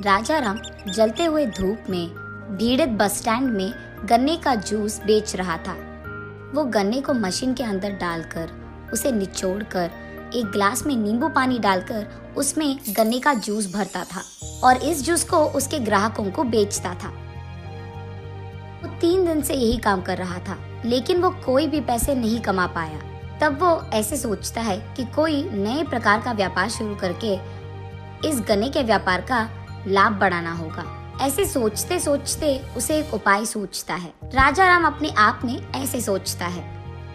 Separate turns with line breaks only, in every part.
राजा राम जलते हुए धूप में भीड़ित बस स्टैंड में गन्ने का जूस बेच रहा था। वो गन्ने को मशीन के अंदर डालकर उसे निचोड़कर एक गिलास में नींबू पानी डालकर उसमें गन्ने का जूस भरता था और इस जूस को उसके ग्राहकों को बेचता था। वो 3 दिन से यही काम कर रहा था, लेकिन वो कोई भी पैसे नहीं कमा पाया। तब वो ऐसे सोचता है कि कोई नए प्रकार का व्यापार शुरू करके इस गन्ने के व्यापार का लाभ बढ़ाना होगा। ऐसे सोचते सोचते उसे एक उपाय सूझता है। राजा राम अपने आप में ऐसे सोचता है,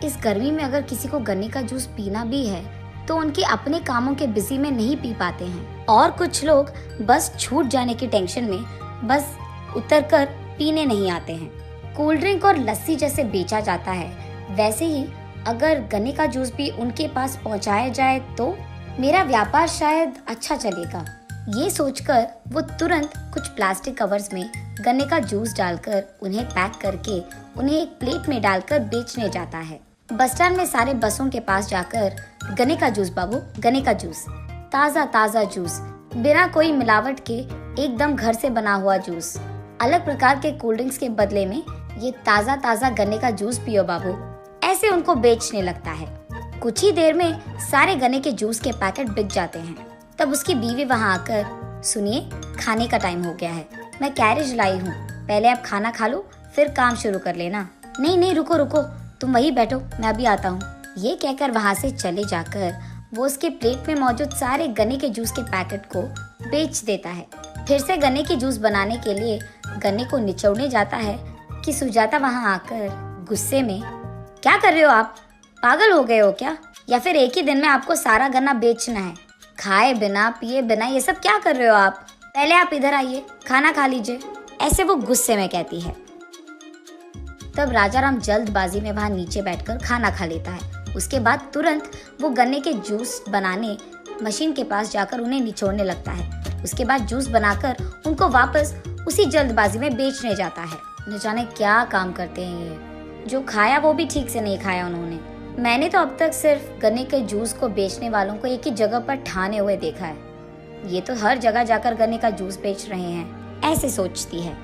इस गर्मी में अगर किसी को गन्ने का जूस पीना भी है तो उनके अपने कामों के बिजी में नहीं पी पाते हैं, और कुछ लोग बस छूट जाने की टेंशन में बस उतरकर पीने नहीं आते हैं। कोल्ड ड्रिंक और लस्सी जैसे बेचा जाता है, वैसे ही अगर गन्ने का जूस भी उनके पास पहुंचाया जाए तो मेरा व्यापार शायद अच्छा चलेगा। ये सोचकर वो तुरंत कुछ प्लास्टिक कवर्स में गन्ने का जूस डालकर उन्हें पैक करके उन्हें एक प्लेट में डालकर बेचने जाता है। बस स्टैंड में सारे बसों के पास जाकर, गन्ने का जूस बाबू, गन्ने का जूस, ताज़ा ताज़ा जूस, बिना कोई मिलावट के एकदम घर से बना हुआ जूस, अलग प्रकार के कोल्ड ड्रिंक्स के बदले में ये ताज़ा ताज़ा गन्ने का जूस पियो बाबू, ऐसे उनको बेचने लगता है। कुछ ही देर में सारे गन्ने के जूस के पैकेट बिक जाते हैं। तब उसकी बीवी वहाँ आकर, सुनिए, खाने का टाइम हो गया है, मैं कैरेज लाई हूँ, पहले आप खाना खा लो फिर काम शुरू कर लेना। नहीं नहीं, रुको रुको, तुम वहीं बैठो, मैं अभी आता हूँ। ये कहकर वहाँ से चले जाकर वो उसके प्लेट में मौजूद सारे गन्ने के जूस के पैकेट को बेच देता है। फिर से गन्ने की जूस बनाने के लिए गन्ने को निचोड़ने जाता है कि सुजाता वहाँ आकर गुस्से में, क्या कर रहे हो आप, पागल हो गए हो क्या, या फिर एक ही दिन में आपको सारा गन्ना बेचना है? खाए बिना पिए बिना ये सब क्या कर रहे हो आप, पहले आप इधर आइए, खाना खा लीजिए, ऐसे वो गुस्से में कहती है। तब राजा राम जल्दबाजी में वहाँ नीचे बैठकर खाना खा लेता है। उसके बाद तुरंत वो गन्ने के जूस बनाने मशीन के पास जाकर उन्हें निचोड़ने लगता है। उसके बाद जूस बनाकर उनको वापस उसी जल्दबाजी में बेचने जाता है। न जाने क्या काम करते हैं ये, जो खाया वो भी ठीक से नहीं खाया उन्होंने। मैंने तो अब तक सिर्फ गन्ने के जूस को बेचने वालों को एक ही जगह पर ठाने हुए देखा है, ये तो हर जगह जाकर गन्ने का जूस बेच रहे हैं, ऐसे सोचती है।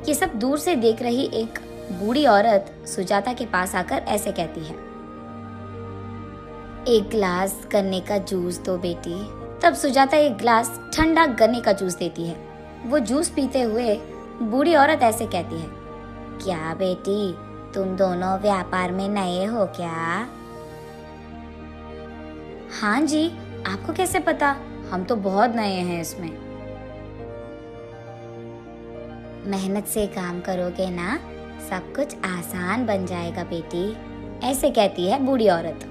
ये सब दूर से देख रही एक बूढ़ी औरत सुजाता के पास आकर ऐसे कहती है, एक गिलास गन्ने का जूस दो बेटी। तब सुजाता एक गिलास ठंडा गन्ने का जूस देती है। वो जूस पीते हुए बूढ़ी औरत ऐसे कहती है, क्या बेटी, तुम दोनों व्यापार में नए हो क्या? हाँ जी, आपको कैसे पता, हम तो बहुत नए हैं इसमें। मेहनत से काम करोगे ना, सब कुछ आसान बन जाएगा बेटी, ऐसे कहती है बूढ़ी औरत।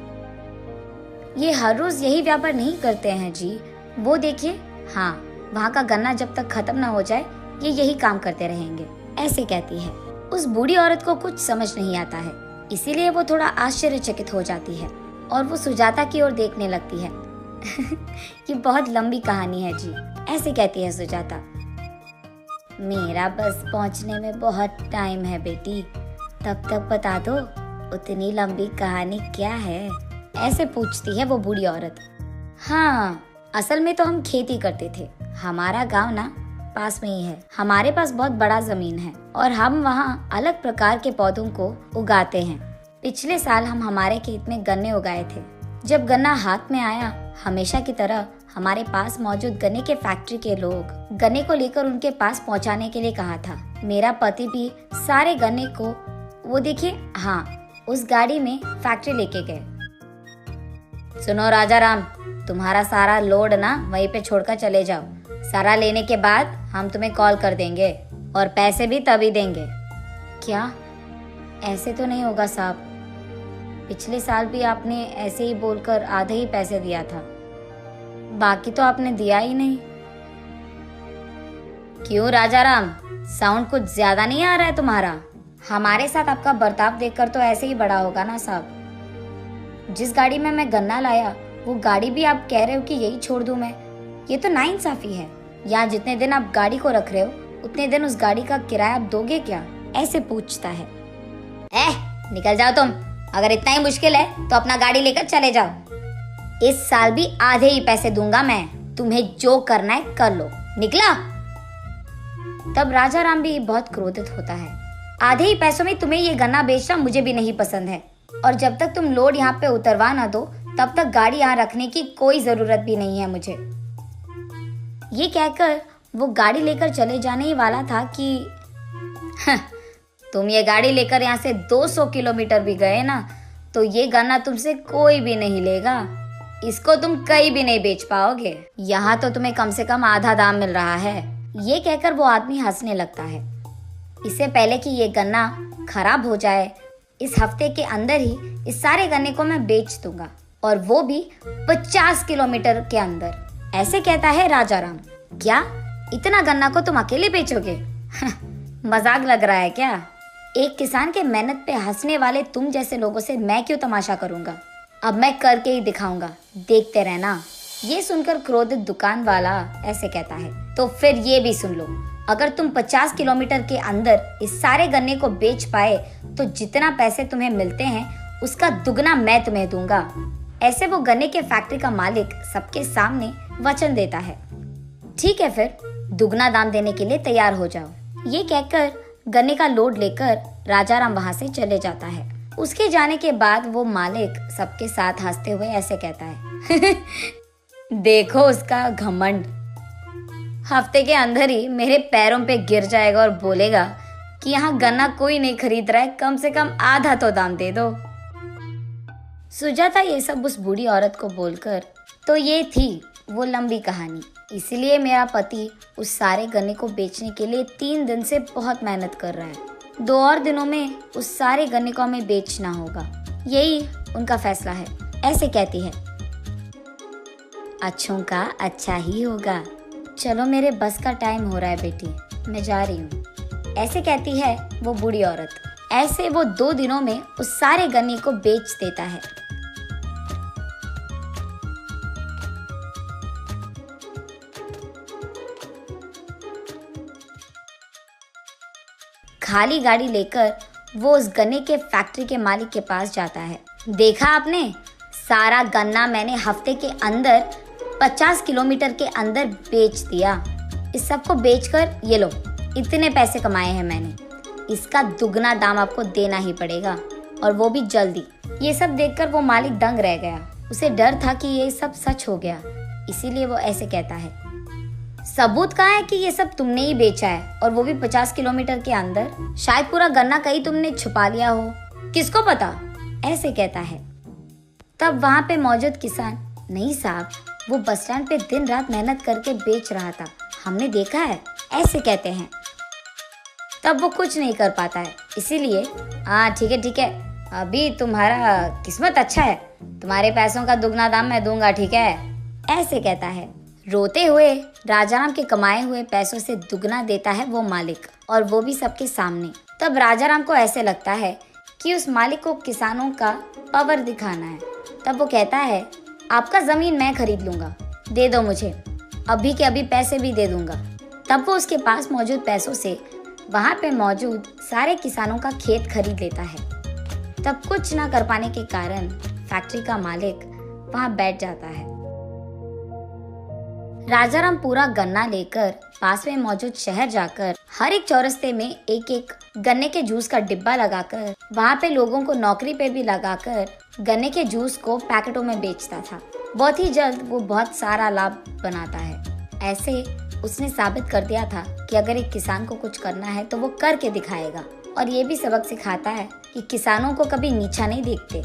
ये हर रोज यही व्यापार नहीं करते हैं जी, वो देखिए, हाँ, वहाँ का गन्ना जब तक खत्म ना हो जाए ये यही काम करते रहेंगे, ऐसे कहती है। उस बूढ़ी औरत को कुछ समझ नहीं आता है, इसीलिए वो थोड़ा आश्चर्यचकित हो जाती है और वो सुजाता की ओर देखने लगती है। ये बहुत लंबी कहानी है जी, ऐसे कहती है सुजाता। मेरा बस पहुंचने में बहुत टाइम है बेटी, तब तक बता दो उतनी लंबी कहानी क्या है, ऐसे पूछती है वो बूढ़ी औरत। हाँ, असल में तो हम खेती करते थे, हमारा गांव ना पास में ही है, हमारे पास बहुत बड़ा जमीन है और हम वहाँ अलग प्रकार के पौधों को उगाते हैं। पिछले साल हम हमारे खेत में गन्ने उगाए थे। जब गन्ना हाथ में आया, हमेशा की तरह हमारे पास मौजूद गन्ने के फैक्ट्री के लोग गन्ने को लेकर उनके पास पहुंचाने के लिए कहा था। मेरा पति भी सारे गन्ने को, वो देखिए, हाँ, उस गाड़ी में फैक्ट्री लेके गए। सुनो राजा राम, तुम्हारा सारा लोड ना वहीं पे छोड़कर चले जाओ, सारा लेने के बाद हम तुम्हें कॉल कर देंगे और पैसे भी तभी देंगे। क्या? ऐसे तो नहीं होगा साहब, पिछले साल भी आपने ऐसे ही बोलकर आधे ही पैसे दिया था, बाकी तो आपने दिया ही नहीं। क्यों राजा राम, साउंड कुछ ज्यादा नहीं आ रहा है तुम्हारा? हमारे साथ आपका बर्ताव देखकर तो ऐसे ही बड़ा होगा ना साहब। जिस गाड़ी में मैं गन्ना लाया वो गाड़ी भी आप कह रहे हो कि यही छोड़ दूं मैं, ये तो नाइंसाफी है। यहाँ जितने दिन आप गाड़ी को रख रहे हो उतने दिन उस गाड़ी का किराया आप दोगे क्या, ऐसे पूछता है। निकल जाओ तुम, अगर इतना ही मुश्किल है तो अपना गाड़ी लेकर चले जाओ। इस साल भी आधे ही पैसे दूंगा मैं, तुम्हें जो करना है कर लो, निकला। तब राजा राम भी बहुत क्रोधित होता है। आधे ही पैसों में तुम्हें ये गन्ना बेचना मुझे भी नहीं पसंद है, और जब तक तुम लोड यहाँ पे उतरवा ना दो तब तक गाड़ी यहाँ रखने की कोई जरूरत भी नहीं है मुझे। ये कहकर वो गाड़ी लेकर चले जाने ही वाला था कि तुम ये गाड़ी लेकर यहाँ से 200 किलोमीटर भी गए ना तो ये गन्ना तुमसे कोई भी नहीं लेगा। इसको तुम कहीं भी नहीं बेच पाओगे। यहाँ तो तुम्हें कम से कम आधा दाम मिल रहा है। ये कहकर वो आदमी हंसने लगता है। इससे पहले कि ये गन्ना खराब हो जाए, इस हफ्ते के अंदर ही इस सारे गन्ने को मैं बेच दूंगा, और वो भी 50 किलोमीटर के अंदर। ऐसे कहता है राजा राम। क्या इतना गन्ना को तुम अकेले बेचोगे? मजाक लग रहा है क्या? एक किसान के मेहनत पे हंसने वाले तुम जैसे लोगों से मैं क्यों तमाशा करूंगा? अब मैं करके ही दिखाऊंगा, देखते रहना। ये सुनकर क्रोधित दुकान वाला ऐसे कहता है, तो फिर ये भी सुन लो, अगर तुम 50 किलोमीटर के अंदर इस सारे गन्ने को बेच पाए तो जितना पैसे तुम्हें मिलते हैं उसका दुगना मैं तुम्हें दूंगा। ऐसे वो गन्ने के फैक्ट्री का मालिक सबके सामने वचन देता है। ठीक है, फिर दुगना दाम देने के लिए तैयार हो जाओ। ये कहकर गन्ने का लोड लेकर राजा राम वहां से चले जाता है। उसके जाने के बाद वो मालिक सबके साथ हंसते हुए ऐसे कहता है देखो उसका घमंड, हफ्ते के अंदर ही मेरे पैरों पे गिर जाएगा और बोलेगा कि यहाँ गन्ना कोई नहीं खरीद रहा है, कम से कम आधा तो दाम दे दो। सुजाता ये सब उस बूढ़ी औरत को बोलकर, तो ये थी वो लंबी कहानी। इसलिए मेरा पति उस सारे गन्ने को बेचने के लिए 3 दिन से बहुत मेहनत कर रहा है। 2 और दिनों में उस सारे गन्ने को हमें बेचना होगा, यही उनका फैसला है। ऐसे कहती है, अच्छों का अच्छा ही होगा। चलो मेरे बस का टाइम हो रहा है बेटी, मैं जा रही हूँ। ऐसे कहती है वो बूढ़ी औरत। ऐसे वो 2 दिनों में उस सारे गन्ने को बेच देता है। खाली गाड़ी लेकर वो उस गन्ने के फैक्ट्री के मालिक के पास जाता है। देखा आपने, सारा गन्ना मैंने हफ्ते के अंदर 50 किलोमीटर के अंदर बेच दिया। इस सब को बेचकर ये लो, इतने पैसे कमाए हैं मैंने। इसका दुगना दाम आपको देना ही पड़ेगा, और वो भी जल्दी। ये सब देखकर वो मालिक दंग रह गया। उसे डर था कि ये सब सच हो गया, इसीलिए वो ऐसे कहता है, सबूत कहाँ है कि ये सब तुमने ही बेचा है, और वो भी 50 किलोमीटर के अंदर? शायद पूरा गन्ना कहीं तुमने छुपा लिया हो, किसको पता? ऐसे कहता है। तब वहाँ पे मौजूद किसान, नहीं साहब, वो बस स्टैंड पे दिन रात मेहनत करके बेच रहा था, हमने देखा है। ऐसे कहते हैं। तब वो कुछ नहीं कर पाता है, इसीलिए हाँ ठीक है, अभी तुम्हारा किस्मत अच्छा है, तुम्हारे पैसों का दुगना दाम मैं दूंगा, ठीक है? ऐसे कहता है। रोते हुए राजाराम के कमाए हुए पैसों से दुगना देता है वो मालिक, और वो भी सबके सामने। तब राजाराम को ऐसे लगता है कि उस मालिक को किसानों का पावर दिखाना है। तब वो कहता है, आपका जमीन मैं खरीद लूंगा, दे दो मुझे, अभी के अभी पैसे भी दे दूंगा। तब वो उसके पास मौजूद पैसों से वहाँ पे मौजूद सारे किसानों का खेत खरीद लेता है। तब कुछ ना कर पाने के कारण फैक्ट्री का मालिक वहाँ बैठ जाता है। राजाराम पूरा गन्ना लेकर पास में मौजूद शहर जाकर हर एक चौरस्ते में एक एक गन्ने के जूस का डिब्बा लगाकर, वहाँ पे लोगों को नौकरी पे भी लगाकर गन्ने के जूस को पैकेटों में बेचता था। बहुत ही जल्द वो बहुत सारा लाभ बनाता है। ऐसे उसने साबित कर दिया था कि अगर एक किसान को कुछ करना है तो वो करके दिखाएगा, और ये भी सबक सिखाता है कि किसानों को कभी नीचा नहीं देखते।